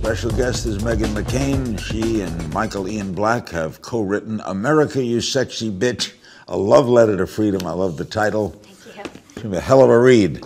Special guest is Meghan McCain. She and Michael Ian Black have co-written America, You Sexy Bitch, a love letter to freedom. I love the title. Thank you. It's going to be a hell of a read.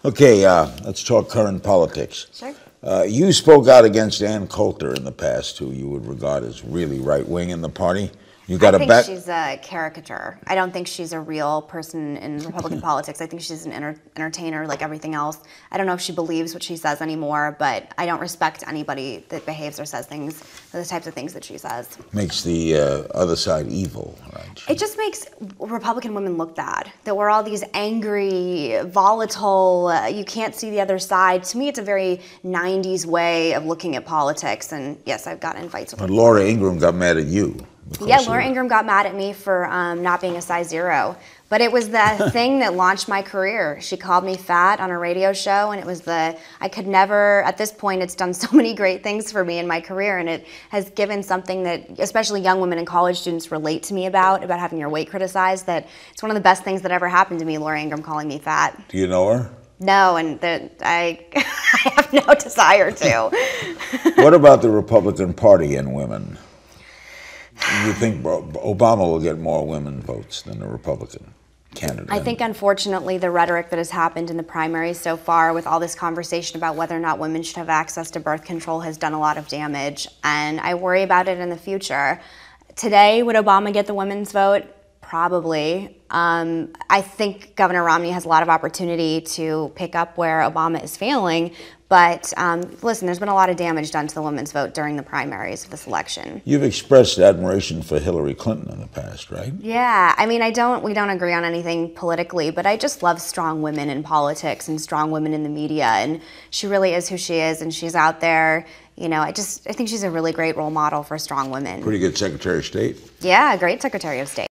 Okay, let's talk current politics. Sure. You spoke out against Ann Coulter in the past, who you would regard as really right-wing in the party. You got I think she's a caricature. I don't think she's a real person in Republican politics. I think she's an entertainer like everything else. I don't know if she believes what she says anymore, but I don't respect anybody that behaves or says things, the types of things that she says. Makes the other side evil, right? It just makes Republican women look bad. That we're all these angry, volatile, you can't see the other side. To me, it's a very 90s way of looking at politics. And yes, I've gotten in fights with her. But Laura Ingraham got mad at you. Yeah, Laura Ingraham got mad at me for not being a size 0. But it was the thing that launched my career. She called me fat on a radio show, and it was I could never, at this point, it's done so many great things for me in my career, and it has given something that especially young women and college students relate to me about having your weight criticized, that it's one of the best things that ever happened to me, Laura Ingraham calling me fat. Do you know her? No, and I have no desire to. What about the Republican Party and women? You think Obama will get more women votes than the Republican candidate? I think, unfortunately, the rhetoric that has happened in the primaries so far with all this conversation about whether or not women should have access to birth control has done a lot of damage, and I worry about it in the future. Today, would Obama get the women's vote? Probably. I think Governor Romney has a lot of opportunity to pick up where Obama is failing, but listen, there's been a lot of damage done to the women's vote during the primaries of this election. You've expressed admiration for Hillary Clinton in the past, right? Yeah, I mean, we don't agree on anything politically, but I just love strong women in politics and strong women in the media, and she really is who she is, and she's out there. You know, I think she's a really great role model for strong women. Pretty good Secretary of State. Yeah, great Secretary of State.